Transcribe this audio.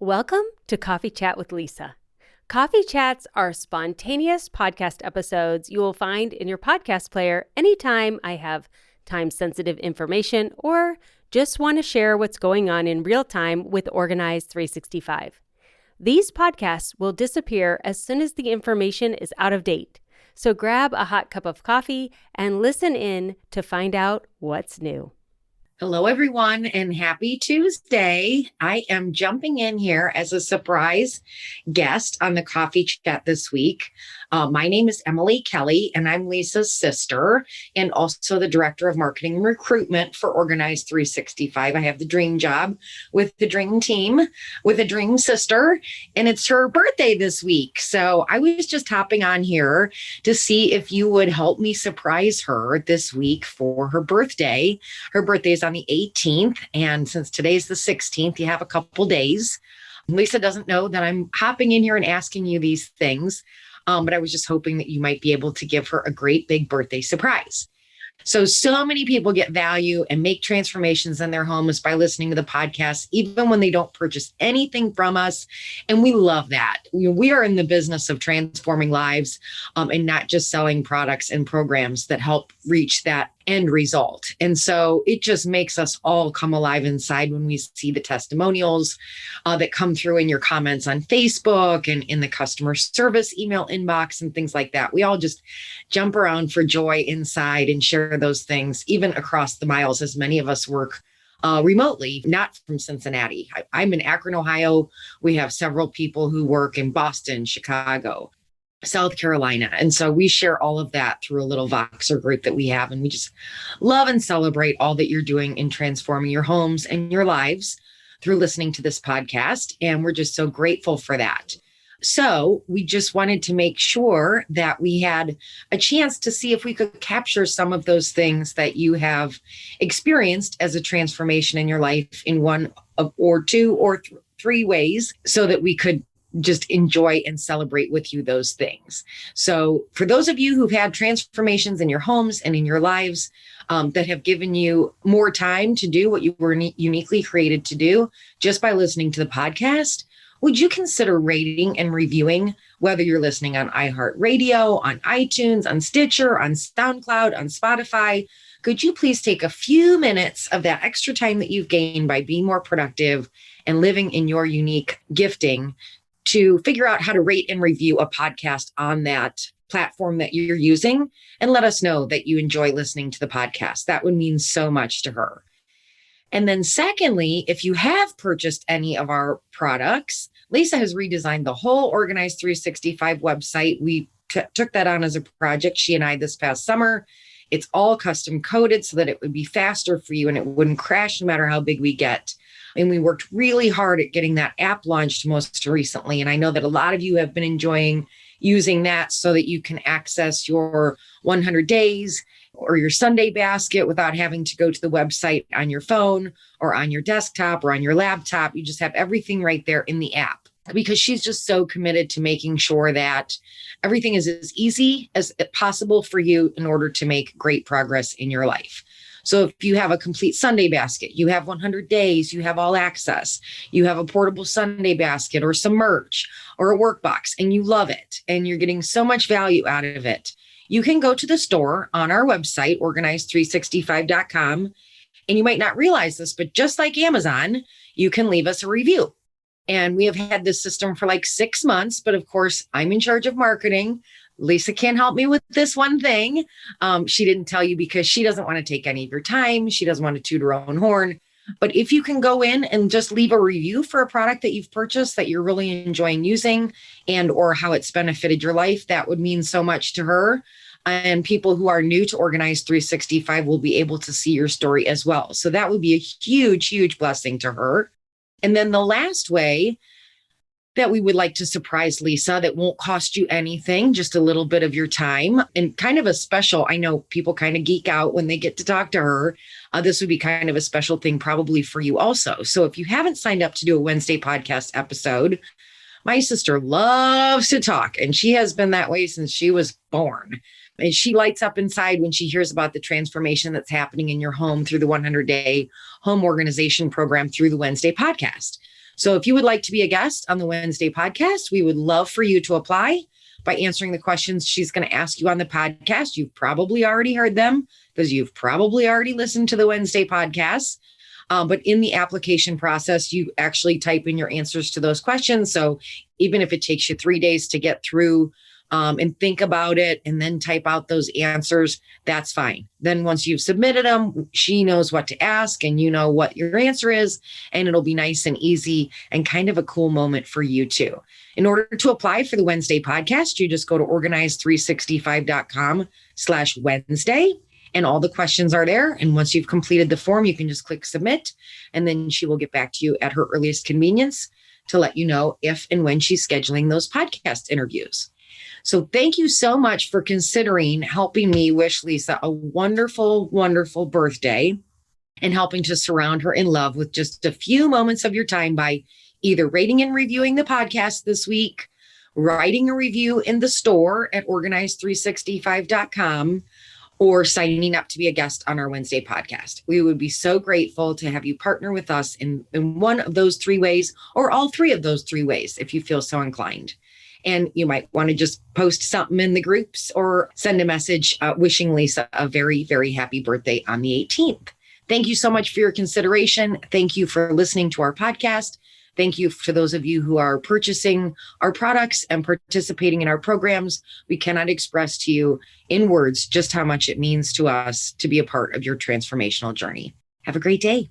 Welcome to Coffee Chat with Lisa. Coffee Chats are spontaneous podcast episodes you will find in your podcast player anytime I have time-sensitive information or just want to share what's going on in real time with Organized 365. These podcasts will disappear as soon as the information is out of date. So grab a hot cup of coffee and listen in to find out what's new. Hello, everyone, and happy Tuesday. I am jumping in here as a surprise guest on the Coffee Chat this week. My name is Emily Kelly, and I'm Lisa's sister and also the Director of Marketing and Recruitment for Organized 365. I have the dream job with the dream team, with a dream sister, and it's her birthday this week. So I was just hopping on here to see if you would help me surprise her this week for her birthday. Her birthday is on the 18th, and since today's the 16th, you have a couple days. Lisa doesn't know that I'm hopping in here and asking you these things, but I was just hoping that you might be able to give her a great big birthday surprise. So many people get value and make transformations in their homes by listening to the podcast, even when they don't purchase anything from us. And we love that. We are in the business of transforming lives and not just selling products and programs that help reach that end result. And so it just makes us all come alive inside when we see the testimonials that come through in your comments on Facebook and in the customer service email inbox and things like that. We all just jump around for joy inside and share those things, even across the miles, as many of us work remotely, not from Cincinnati. I'm in Akron, Ohio. We have several people who work in Boston, Chicago, South Carolina. And so we share all of that through a little Voxer group that we have. And we just love and celebrate all that you're doing in transforming your homes and your lives through listening to this podcast. And we're just so grateful for that. So we just wanted to make sure that we had a chance to see if we could capture some of those things that you have experienced as a transformation in your life in one of, or two or three ways, so that we could just enjoy and celebrate with you those things. So for those of you who've had transformations in your homes and in your lives that have given you more time to do what you were uniquely created to do just by listening to the podcast, would you consider rating and reviewing, whether you're listening on iHeartRadio, on iTunes, on Stitcher, on SoundCloud, on Spotify? Could you please take a few minutes of that extra time that you've gained by being more productive and living in your unique gifting to figure out how to rate and review a podcast on that platform that you're using, and let us know that you enjoy listening to the podcast? That would mean so much to her. And then secondly, if you have purchased any of our products, Lisa has redesigned the whole Organized 365 website. We took that on as a project, she and I, this past summer. It's all custom coded so that it would be faster for you and it wouldn't crash no matter how big we get. And we worked really hard at getting that app launched most recently. And I know that a lot of you have been enjoying using that so that you can access your 100 days or your Sunday basket without having to go to the website on your phone or on your desktop or on your laptop. You just have everything right there in the app, because she's just so committed to making sure that everything is as easy as possible for you in order to make great progress in your life. So if you have a complete Sunday basket, you have 100 days, you have all access, you have a portable Sunday basket or some merch or a workbox, and you love it and you're getting so much value out of it, you can go to the store on our website, organized365.com. And you might not realize this, but just like Amazon, you can leave us a review. And we have had this system for like 6 months, but of course, I'm in charge of marketing. Lisa can't help me with this one thing. She didn't tell you because she doesn't want to take any of your time. She doesn't want to toot her own horn. But if you can go in and just leave a review for a product that you've purchased that you're really enjoying using and or how it's benefited your life, that would mean so much to her. And people who are new to Organized 365 will be able to see your story as well. So that would be a huge, huge blessing to her. And then the last way that we would like to surprise Lisa that won't cost you anything, just a little bit of your time and kind of a special, I know people kind of geek out when they get to talk to her. This would be kind of a special thing probably for you also. So if you haven't signed up to do a Wednesday podcast episode, my sister loves to talk and she has been that way since she was born. And she lights up inside when she hears about the transformation that's happening in your home through the 100-day home organization program through the Wednesday podcast. So if you would like to be a guest on the Wednesday podcast, we would love for you to apply by answering the questions she's going to ask you on the podcast. You've probably already heard them because you've probably already listened to the Wednesday podcast. But in the application process, you actually type in your answers to those questions. So even if it takes you 3 days to get through and think about it and then type out those answers, that's fine. Then once you've submitted them, she knows what to ask and you know what your answer is, and it'll be nice and easy and kind of a cool moment for you too. In order to apply for the Wednesday podcast, you just go to organize365.com/Wednesday. And all the questions are there. And once you've completed the form, you can just click submit. And then she will get back to you at her earliest convenience to let you know if and when she's scheduling those podcast interviews. So thank you so much for considering helping me wish Lisa a wonderful, wonderful birthday and helping to surround her in love with just a few moments of your time by either rating and reviewing the podcast this week, writing a review in the store at organize365.com, or signing up to be a guest on our Wednesday podcast. We would be so grateful to have you partner with us in one of those 3 ways, or all 3 of those 3 ways, if you feel so inclined. And you might want to just post something in the groups or send a message wishing Lisa a very, very happy birthday on the 18th. Thank you so much for your consideration. Thank you for listening to our podcast. Thank you to those of you who are purchasing our products and participating in our programs. We cannot express to you in words just how much it means to us to be a part of your transformational journey. Have a great day.